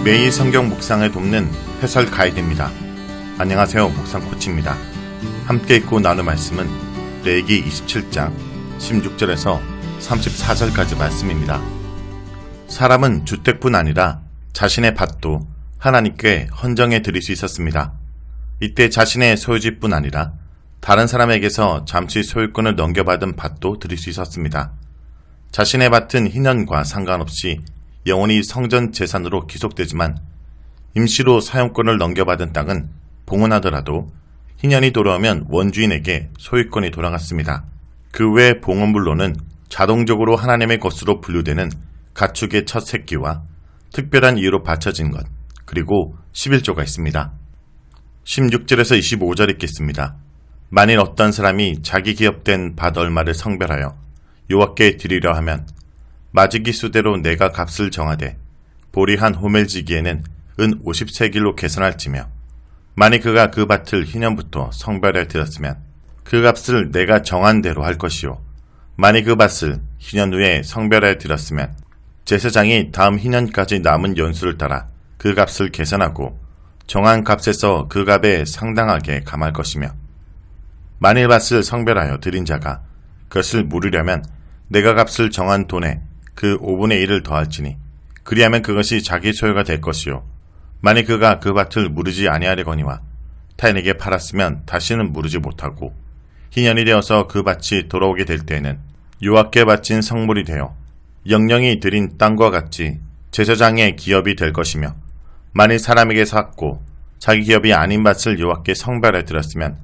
매일 성경 묵상을 돕는 해설 가이드입니다. 안녕하세요. 묵상 코치입니다. 함께 읽고 나눌 말씀은 레위기 27장 16절에서 34절까지 말씀입니다. 사람은 주택뿐 아니라 자신의 밭도 하나님께 헌정해 드릴 수 있었습니다. 이때 자신의 소유지뿐 아니라 다른 사람에게서 잠시 소유권을 넘겨받은 밭도 드릴 수 있었습니다. 자신의 밭은 희년과 상관없이 영원히 성전 재산으로 기속되지만 임시로 사용권을 넘겨받은 땅은 봉헌하더라도 희년이 돌아오면 원주인에게 소유권이 돌아갔습니다. 그 외 봉헌물로는 자동적으로 하나님의 것으로 분류되는 가축의 첫 새끼와 특별한 이유로 바쳐진 것, 그리고 11조가 있습니다. 16절에서 25절 읽겠습니다. 만일 어떤 사람이 자기 기업된 밭 얼마를 성별하여 여호와께 드리려 하면 마지기 수대로 내가 값을 정하되 보리 한 호멜지기에는 은 50세길로 계산할지며 만일 그가 그 밭을 희년부터 성별해 드렸으면 그 값을 내가 정한 대로 할 것이요 만일 그 밭을 희년 후에 성별해 드렸으면 제사장이 다음 희년까지 남은 연수를 따라 그 값을 계산하고 정한 값에서 그 값에 상당하게 감할 것이며 만일 밭을 성별하여 드린 자가 그것을 물으려면 내가 값을 정한 돈에 그 5분의 1을 더할지니 그리하면 그것이 자기 소유가 될 것이요 만일 그가 그 밭을 무르지 아니하려거니와 타인에게 팔았으면 다시는 무르지 못하고 희년이 되어서 그 밭이 돌아오게 될 때에는 여호와께 바친 성물이 되어 영령이 드린 땅과 같이 제사장의 기업이 될 것이며 만일 사람에게 샀고 자기 기업이 아닌 밭을 여호와께 성별해 드렸으면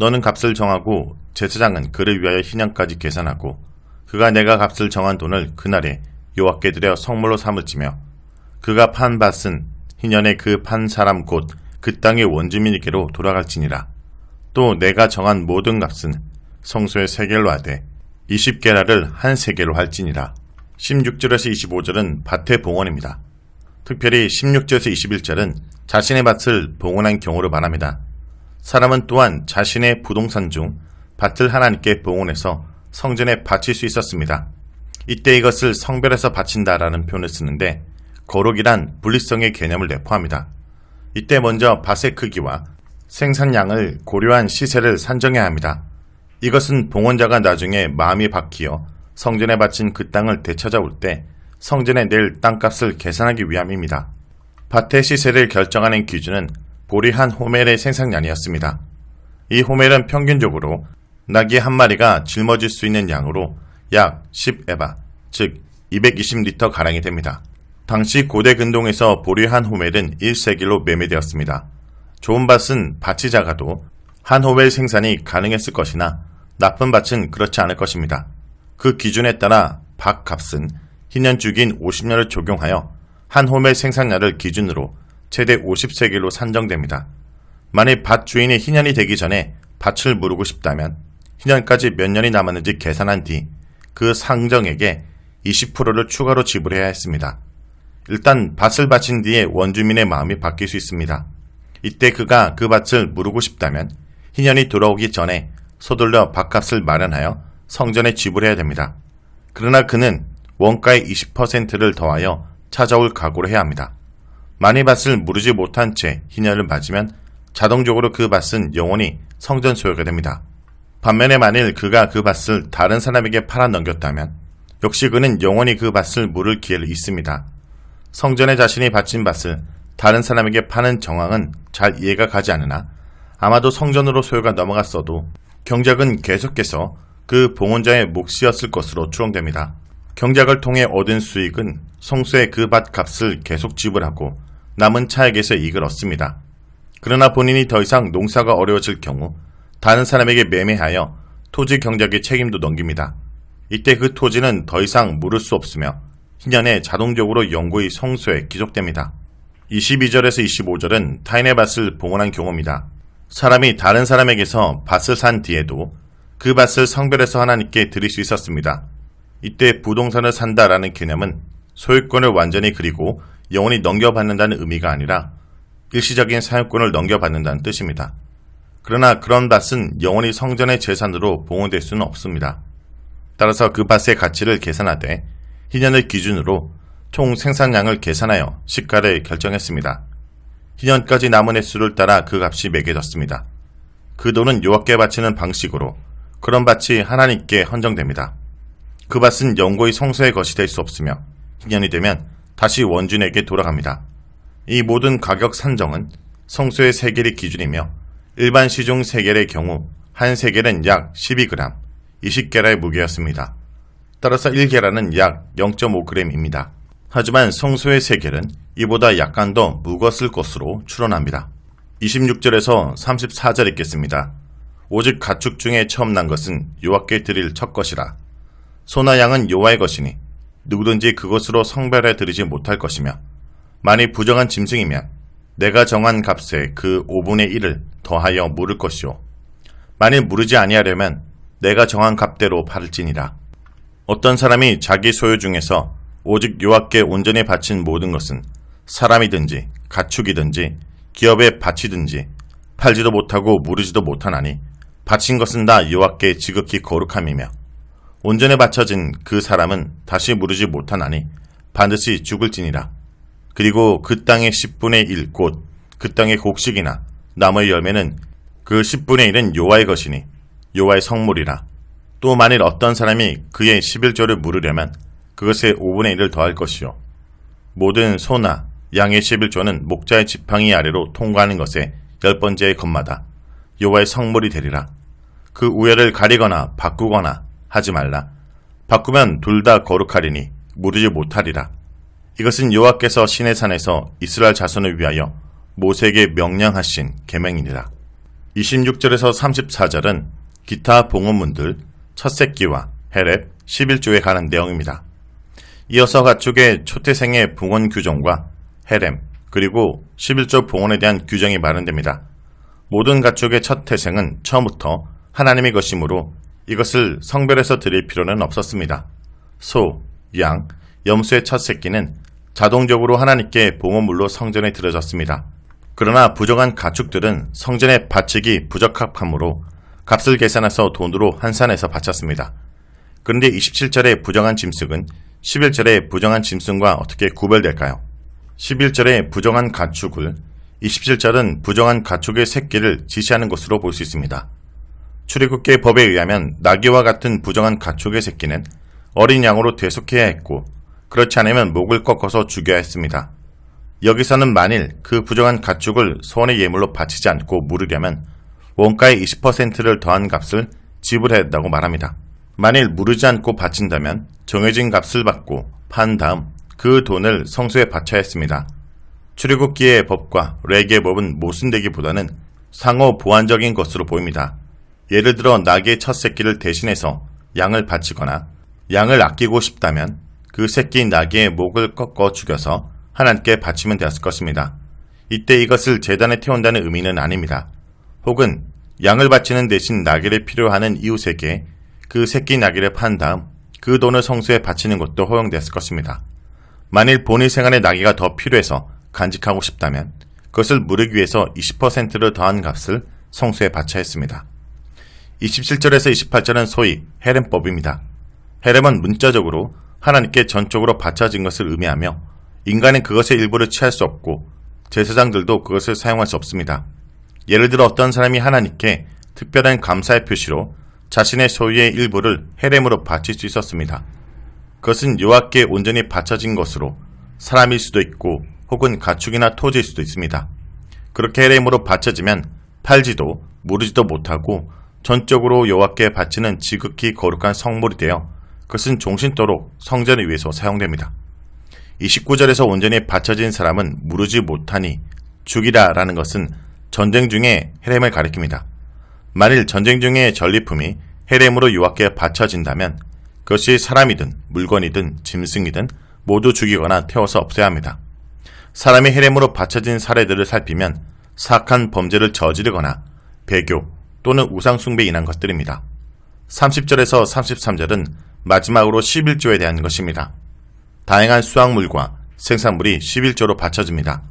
너는 값을 정하고 제사장은 그를 위하여 희년까지 계산하고 그가 내가 값을 정한 돈을 그날에 여호와께 드려 성물로 삼을지며 그가 판 밭은 희년에 그 판 사람 곧 그 땅의 원주민에게로 돌아갈지니라. 또 내가 정한 모든 값은 성소의 세겔로 하되 20게라를 한 세겔로 할지니라. 16절에서 25절은 밭의 봉헌입니다. 특별히 16절에서 21절은 자신의 밭을 봉헌한 경우를 말합니다. 사람은 또한 자신의 부동산 중 밭을 하나님께 봉헌해서 성전에 바칠 수 있었습니다. 이때 이것을 성별해서 바친다라는 표현을 쓰는데 거룩이란 분리성의 개념을 내포합니다. 이때 먼저 밭의 크기와 생산량을 고려한 시세를 산정해야 합니다. 이것은 봉헌자가 나중에 마음이 바뀌어 성전에 바친 그 땅을 되찾아올 때 성전에 낼 땅값을 계산하기 위함입니다. 밭의 시세를 결정하는 기준은 보리 한 호멜의 생산량이었습니다. 이 호멜은 평균적으로 나귀 한 마리가 짊어질 수 있는 양으로 약 10에바, 즉 220리터 가량이 됩니다. 당시 고대 근동에서 보리 한 호멜은 1세길로 매매되었습니다. 좋은 밭은 밭이 작아도 한 호멜 생산이 가능했을 것이나 나쁜 밭은 그렇지 않을 것입니다. 그 기준에 따라 밭 값은 희년 주기인 50년을 적용하여 한 호멜 생산량을 기준으로 최대 50세길로 산정됩니다. 만일 밭 주인이 희년이 되기 전에 밭을 무르고 싶다면 희년까지 몇 년이 남았는지 계산한 뒤 그 상정액에 20%를 추가로 지불해야 했습니다. 일단 밭을 바친 뒤에 원주민의 마음이 바뀔 수 있습니다. 이때 그가 그 밭을 무르고 싶다면 희년이 돌아오기 전에 서둘러 밭값을 마련하여 성전에 지불해야 됩니다. 그러나 그는 원가의 20%를 더하여 찾아올 각오를 해야 합니다. 만일 밭을 무르지 못한 채 희년을 맞으면 자동적으로 그 밭은 영원히 성전 소유가 됩니다. 반면에 만일 그가 그 밭을 다른 사람에게 팔아 넘겼다면 역시 그는 영원히 그 밭을 물을 기회를 있습니다. 성전에 자신이 바친 밭을 다른 사람에게 파는 정황은 잘 이해가 가지 않으나 아마도 성전으로 소유가 넘어갔어도 경작은 계속해서 그 봉헌자의 몫이었을 것으로 추론됩니다. 경작을 통해 얻은 수익은 성소의 그 밭 값을 계속 지불하고 남은 차액에서 이익을 얻습니다. 그러나 본인이 더 이상 농사가 어려워질 경우 다른 사람에게 매매하여 토지 경작의 책임도 넘깁니다. 이때 그 토지는 더 이상 물을 수 없으며 희년에 자동적으로 영구히 성소에 기속됩니다. 22절에서 25절은 타인의 밭을 봉헌한 경우입니다. 사람이 다른 사람에게서 밭을 산 뒤에도 그 밭을 성별해서 하나님께 드릴 수 있었습니다. 이때 부동산을 산다라는 개념은 소유권을 완전히 그리고 영원히 넘겨받는다는 의미가 아니라 일시적인 사용권을 넘겨받는다는 뜻입니다. 그러나 그런 밭은 영원히 성전의 재산으로 봉헌될 수는 없습니다. 따라서 그 밭의 가치를 계산하되 희년을 기준으로 총 생산량을 계산하여 시가를 결정했습니다. 희년까지 남은 횟수를 따라 그 값이 매겨졌습니다. 그 돈은 여호와께 바치는 방식으로 그런 밭이 하나님께 헌정됩니다. 그 밭은 영구히 성소의 것이 될 수 없으며 희년이 되면 다시 원주인에게 돌아갑니다. 이 모든 가격 산정은 성소의 세겔이 기준이며 일반 시중 세겔의 경우 한 세겔은 약 12g, 20게라의 무게였습니다. 따라서 1게라는 약 0.5g입니다. 하지만 성소의 세겔은 이보다 약간 더 무거웠을 것으로 추론합니다. 26절에서 34절 읽겠습니다. 오직 가축 중에 처음 난 것은 여호와께 드릴 첫 것이라. 소나 양은 여호와의 것이니 누구든지 그것으로 성별해 드리지 못할 것이며 만일 부정한 짐승이면 내가 정한 값에 그 5분의 1을 더하여 물을 것이요 만일 무르지 아니하려면 내가 정한 값대로 팔을지니라. 어떤 사람이 자기 소유 중에서 오직 여호와께 온전히 바친 모든 것은 사람이든지 가축이든지 기업에 바치든지 팔지도 못하고 무르지도 못하나니 바친 것은 다 여호와께 지극히 거룩함이며 온전히 바쳐진 그 사람은 다시 무르지 못하나니 반드시 죽을지니라. 그리고 그 땅의 10분의 1 곧 그 땅의 곡식이나 나무의 열매는 그 10분의 1은 여호와의 것이니 여호와의 성물이라. 또 만일 어떤 사람이 그의 11조를 물으려면 그것에 5분의 1을 더할 것이요 모든 소나 양의 11조는 목자의 지팡이 아래로 통과하는 것에 10번째의 것마다 여호와의 성물이 되리라. 그 우열을 가리거나 바꾸거나 하지 말라. 바꾸면 둘 다 거룩하리니 무르지 못하리라. 이것은 여호와께서 시내산에서 이스라엘 자손을 위하여 모세에게 명령하신 계명이니라. 26절에서 34절은 기타 봉헌문들 첫 새끼와 헤렙 11조에 관한 내용입니다. 이어서 가축의 초태생의 봉헌 규정과 헤렘 그리고 11조 봉헌에 대한 규정이 마련됩니다. 모든 가축의 첫 태생은 처음부터 하나님의 것이므로 이것을 성별해서 드릴 필요는 없었습니다. 소, 양, 염소의 첫 새끼는 자동적으로 하나님께 봉헌물로 성전에 들어졌습니다. 그러나 부정한 가축들은 성전에 바치기 부적합하므로 값을 계산해서 돈으로 환산해서 바쳤습니다. 그런데 27절의 부정한 짐승은 11절의 부정한 짐승과 어떻게 구별될까요? 11절의 부정한 가축을 27절은 부정한 가축의 새끼를 지시하는 것으로 볼 수 있습니다. 출애굽기의 법에 의하면 나귀와 같은 부정한 가축의 새끼는 어린 양으로 대속해야 했고 그렇지 않으면 목을 꺾어서 죽여야 했습니다. 여기서는 만일 그 부정한 가축을 소원의 예물로 바치지 않고 물으려면 원가의 20%를 더한 값을 지불해야 한다고 말합니다. 만일 무르지 않고 바친다면 정해진 값을 받고 판 다음 그 돈을 성소에 바쳐야 했습니다. 출애굽기의 법과 레위기의 법은 모순되기보다는 상호 보완적인 것으로 보입니다. 예를 들어 나귀의 첫 새끼를 대신해서 양을 바치거나 양을 아끼고 싶다면 그 새끼 나귀의 목을 꺾어 죽여서 하나님께 바치면 되었을 것입니다. 이때 이것을 제단에 태운다는 의미는 아닙니다. 혹은 양을 바치는 대신 나귀를 필요로 하는 이웃에게 그 새끼 나귀를 판 다음 그 돈을 성소에 바치는 것도 허용되었을 것입니다. 만일 본인 생활에 나귀가 더 필요해서 간직하고 싶다면 그것을 물으기 위해서 20%를 더한 값을 성소에 바쳐야 했습니다. 27절에서 28절은 소위 헤렘법입니다. 헤렘은 문자적으로 하나님께 전적으로 바쳐진 것을 의미하며 인간은 그것의 일부를 취할 수 없고 제사장들도 그것을 사용할 수 없습니다. 예를 들어 어떤 사람이 하나님께 특별한 감사의 표시로 자신의 소유의 일부를 헤렘으로 바칠 수 있었습니다. 그것은 여호와께 온전히 바쳐진 것으로 사람일 수도 있고 혹은 가축이나 토지일 수도 있습니다. 그렇게 헤렘으로 바쳐지면 팔지도 무르지도 못하고 전적으로 여호와께 바치는 지극히 거룩한 성물이 되어 그것은 종신토록 성전을 위해서 사용됩니다. 29절에서 온전히 바쳐진 사람은 무르지 못하니 죽이라 라는 것은 전쟁 중에 헤렘을 가리킵니다. 만일 전쟁 중에 전리품이 헤렘으로 여호와께 바쳐진다면 그것이 사람이든 물건이든 짐승이든 모두 죽이거나 태워서 없애야 합니다. 사람이 헤렘으로 바쳐진 사례들을 살피면 사악한 범죄를 저지르거나 배교 또는 우상숭배에 인한 것들입니다. 30절에서 33절은 마지막으로 11조에 대한 것입니다. 다양한 수확물과 생산물이 11조로 바쳐집니다.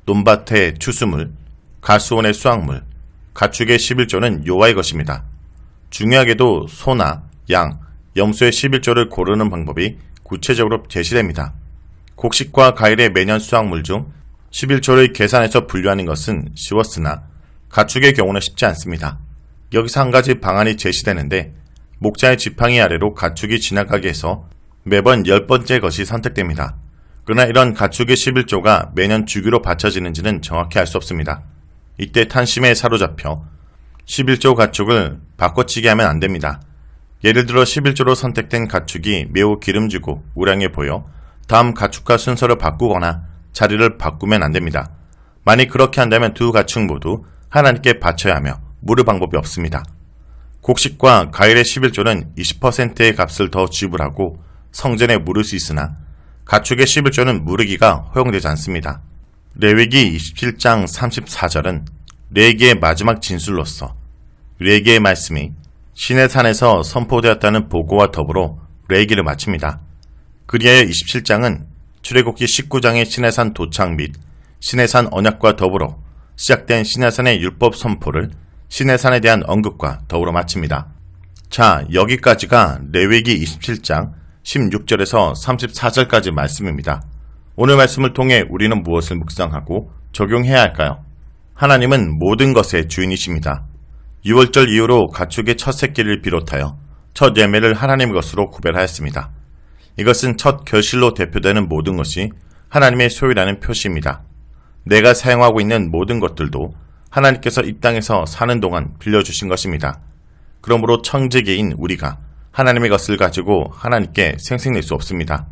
논밭의 추수물, 가수원의 수확물, 가축의 11조는 여호와의 것입니다. 중요하게도 소나 양, 염소의 11조를 고르는 방법이 구체적으로 제시됩니다. 곡식과 과일의 매년 수확물 중 11조를 계산해서 분류하는 것은 쉬웠으나 가축의 경우는 쉽지 않습니다. 여기서 한 가지 방안이 제시되는데 목자의 지팡이 아래로 가축이 지나가게 해서 매번 10번째 것이 선택됩니다. 그러나 이런 가축의 11조가 매년 주기로 받쳐지는지는 정확히 알 수 없습니다. 이때 탄심에 사로잡혀 11조 가축을 바꿔치기 하면 안 됩니다. 예를 들어 11조로 선택된 가축이 매우 기름지고 우량해 보여 다음 가축과 순서를 바꾸거나 자리를 바꾸면 안 됩니다. 만약 그렇게 한다면 두 가축 모두 하나님께 바쳐야 하며 물을 방법이 없습니다. 곡식과 과일의 11조는 20%의 값을 더 지불하고 성전에 물을 수 있으나 가축의 11조는 무르기가 허용되지 않습니다. 레위기 27장 34절은 레위기의 마지막 진술로서 레위기의 말씀이 시내산에서 선포되었다는 보고와 더불어 레위기를 마칩니다. 그리하여 27장은 출애굽기 19장의 시내산 도착 및 시내산 언약과 더불어 시작된 시내산의 율법 선포를 시내산에 대한 언급과 더불어 마칩니다. 자, 여기까지가 레위기 27장 16절에서 34절까지 말씀입니다. 오늘 말씀을 통해 우리는 무엇을 묵상하고 적용해야 할까요? 하나님은 모든 것의 주인이십니다. 6월절 이후로 가축의 첫 새끼를 비롯하여 첫 예매를 하나님의 것으로 구별하였습니다. 이것은 첫 결실로 대표되는 모든 것이 하나님의 소유라는 표시입니다. 내가 사용하고 있는 모든 것들도 하나님께서 이 땅에서 사는 동안 빌려주신 것입니다. 그러므로 청지기인 우리가 하나님의 것을 가지고 하나님께 생색낼 수 없습니다.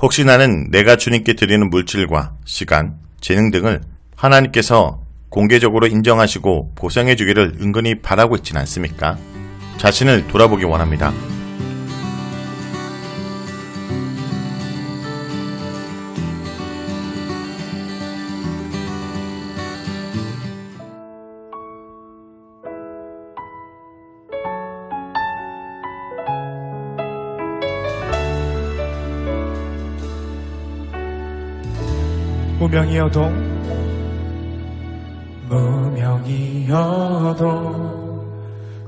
혹시 나는 내가 주님께 드리는 물질과 시간, 재능 등을 하나님께서 공개적으로 인정하시고 보상해 주기를 은근히 바라고 있지는 않습니까? 자신을 돌아보기 원합니다. 무명이어도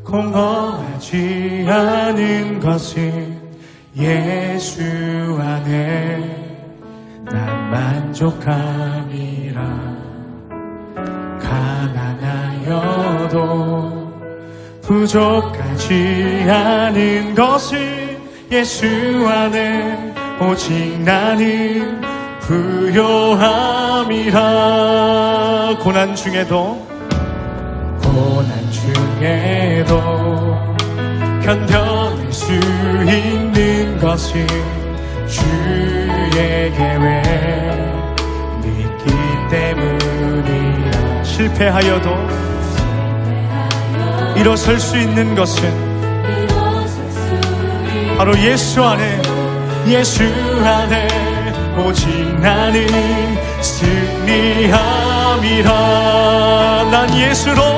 공허하지 않은 것은 예수 안에 난 만족함이라. 가난하여도 부족하지 않은 것은 예수 안에 오직 나는 부요함이라. 고난 중에도 견뎌낼 수 있는 것은 주의 계획 믿기 때문이라. 실패하여도 일어설 수 있는 것은 바로 예수 안에 오직 나는 승리함이라. 난 예수로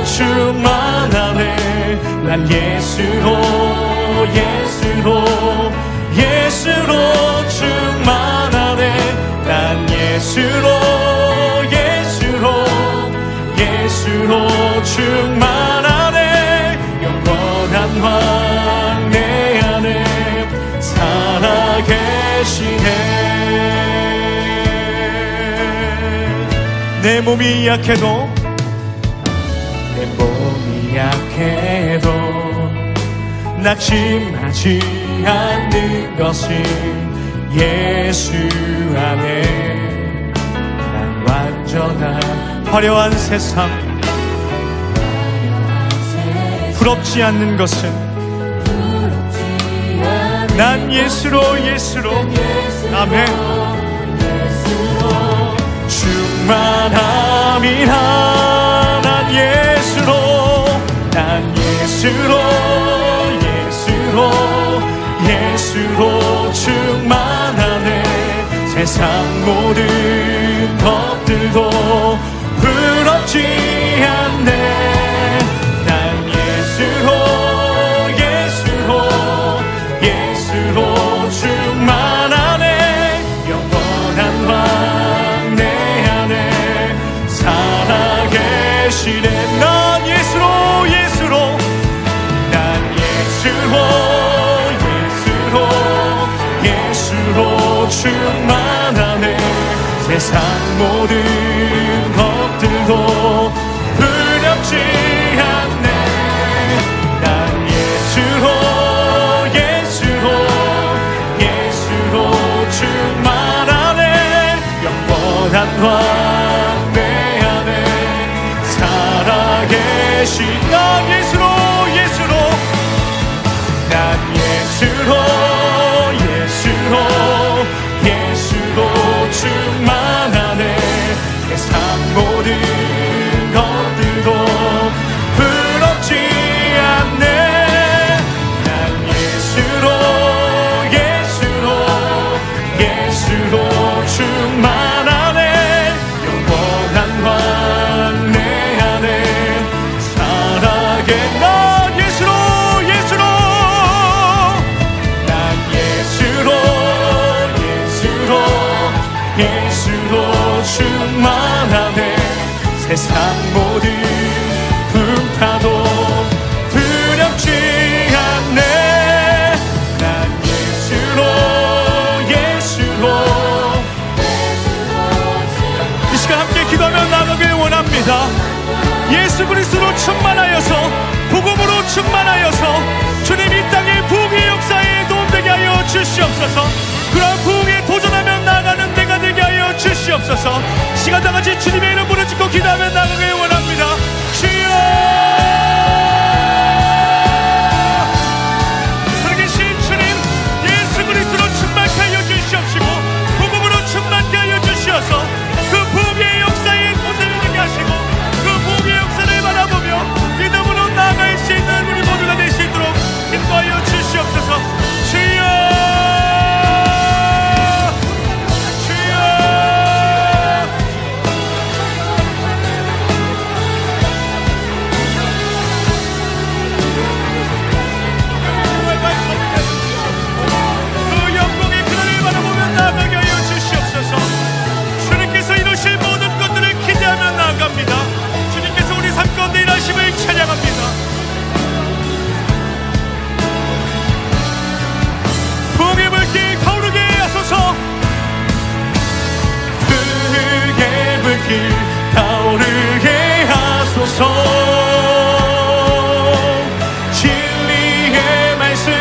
충만하네. 난 예수로 충만하네. 난 예수로 충만하네. 영원한 왕 내 안에 살아계시네. 내 몸이 약해도 낙심하지 않는 것은 예수 안에 난 완전한 화려한 세상 부럽지 않는 것은 난 예수로 아멘. 충만함이라. 난 예수로 충만하네. 세상 모든 것들도 부럽지 않네. 난 예수로 충만하네. 영원한 왕 내 안에 살아계시네. 난 예수로 난 충만하네. 세상 모든 것들도 두렵지 않네. 난 예수로 충만하네. 영원한 왕 내 안에 살아계신 난 예수로 난 예수로 충만하네. 세상 모든 것들도 부럽지 않네. 난 예수로 충만하네. 영원한 왕 내 안에 살아계 난 예수로 충만하네. 세상 모든 풍파도 두렵지 않네. 난 예수로 이 시간 함께 기도하며 나가길 원합니다. 예수 그리스도로 충만하여서, 복음으로 충만하여서 주님 이 땅의 부흥의 역사에 도움되게 하여 주시옵소서. 그러한 부흥에 도전하며 나가는 데가 되게 하여 주시옵소서. 시간 다같이 주님의 이름 부르짖고 기도하며 나가길 원합니다. 주여, 살아계신 주님, 예수 그리스도로 충만케 하여 주시옵시고 복음으로 충만케 하여 주시어서 그 부흥의 역사에 도전되게 하시고 그 부흥의 역사를 바라보며 믿음으로 나아갈 수 있는 우리 모두가 될 수 있도록 인도하여 주시옵소서. 주여, 주님께서 우리 삶 가운데 일하심을 찬양합니다. 부흥의 불길 타오르게 하소서. 부흥의 불길 타오르게 하소서. 진리의 말씀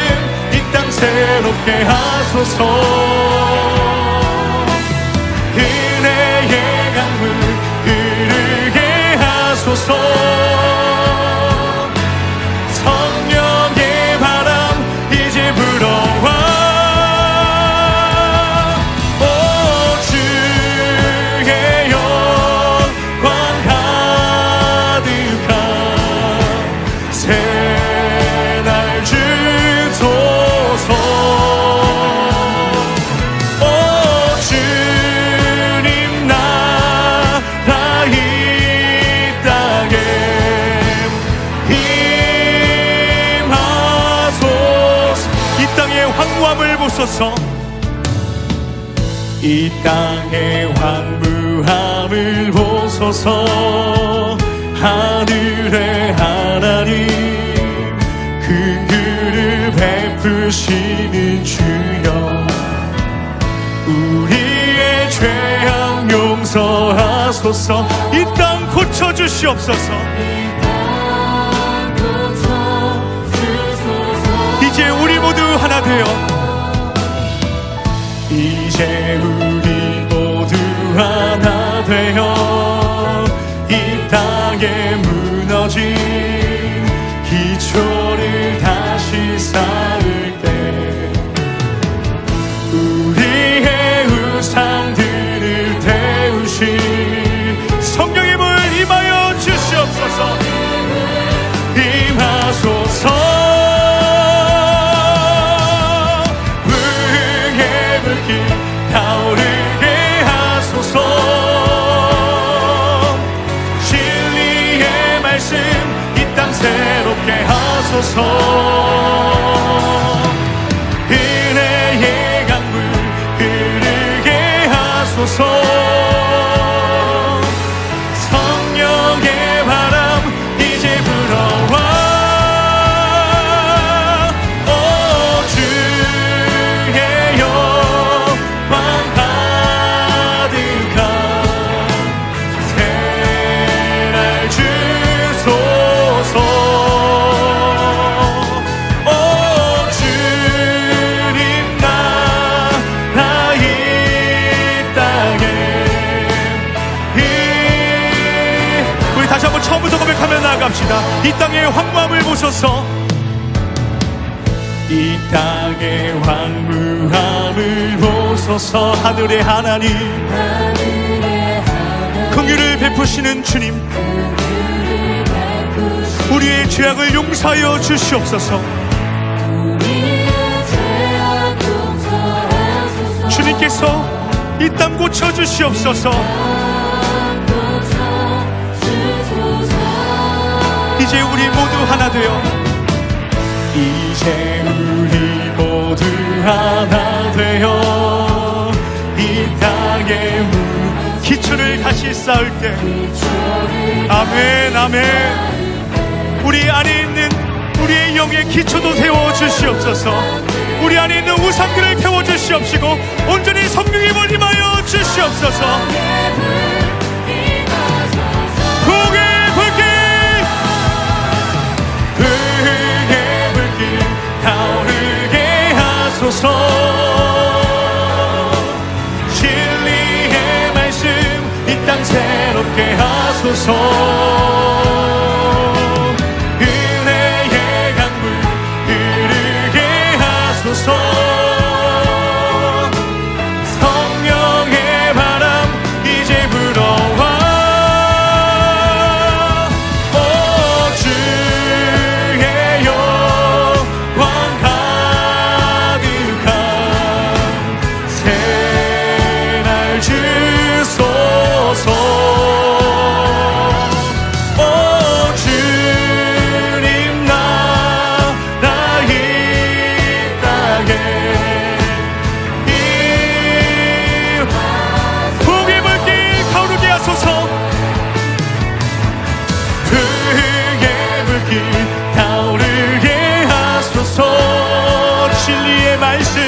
이 땅 새롭게 하소서. 은혜의 강물 흐르게 하소서. 성령의 바람 이제 불어와. 오 주의 영광 가득한 새날 주소서. 오 주님 나라 이 땅에 임하소서. 이 땅의 황무함을 보소서. 이 땅의 황무함을 보소서. 하늘의 하나님 그 그릇 베푸시는 주여, 우리의 죄악 용서하소서. 이 땅 고쳐주시옵소서. 이제 우리 모두 하나 되어, 이제 우리 모두 하나 되어 이 땅에 무너진 기초를 다시 쌓을 때 우리의 우상들을 태우신 성령의 물 임하여 주시옵소서. 임하소서. 타오르게 하소서. 진리의 말씀 이 땅 새롭게 하소서. 은혜의 강물 흐르게 하소서. 성령의 바람 이제 불어와. 오 주의 영광 우리 다시 한번 처음부터 고백하며 나아갑시다. 이 땅의 황무함을 보소서. 이 땅의 황무함을 보소서. 하늘의 하나님, 긍휼을 베푸시는 주님, 우리의 죄악을 용서하여 주시옵소서. 주님께서 이 땅 고쳐 주시옵소서. 이제 우리 모두 하나 되어, 이제 우리 모두 하나 되어 이 땅의 기초를 다시 쌓을 때, 아멘 아멘. 우리 안에 있는 우리의 영의 기초도 세워 주시옵소서. 우리 안에 있는 우상들을 태워 주시옵시고 온전히 성령의 힘을 임하여 주시옵소서. 북의 불길, 북의 불길 타오르게 하소서. 진리의 말씀 이 땅 새롭게 하소서. 은혜의 강물 흐르게 하소서. 성령의 바람 이제 불어와. 오 주의 영광 가득한 새날 주소서. 오 주님 나라 이 땅에 북의 불길 타오르게 하소서. 북의 불길 타오르게 하소서. 진리의 말씀,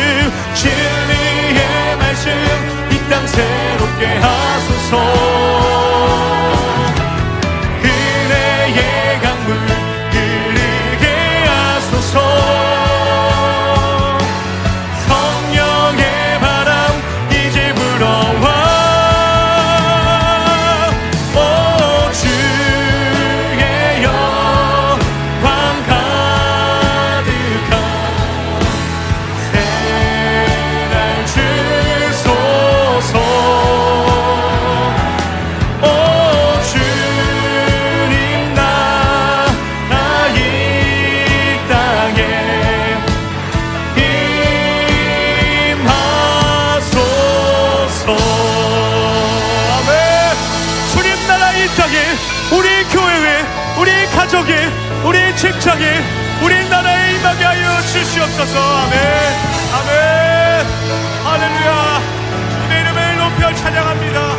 진리의 말씀 이 땅 새롭게 하소서. 은혜의 강물 흐르게 하소서. 성령의 바람 이제 불어와. 오 주의 영광 가득한 새날 주소서. 오 주님 나라 이 땅에 임하소서. 아멘. 주님 나라 이 땅에, 우리 교회에, 우리 가족에, 우리 직장에, 우리 나라에 임하게 하여 주시옵소서. 아멘 아멘. 할렐루야. 주의 이름을 높여 찬양합니다.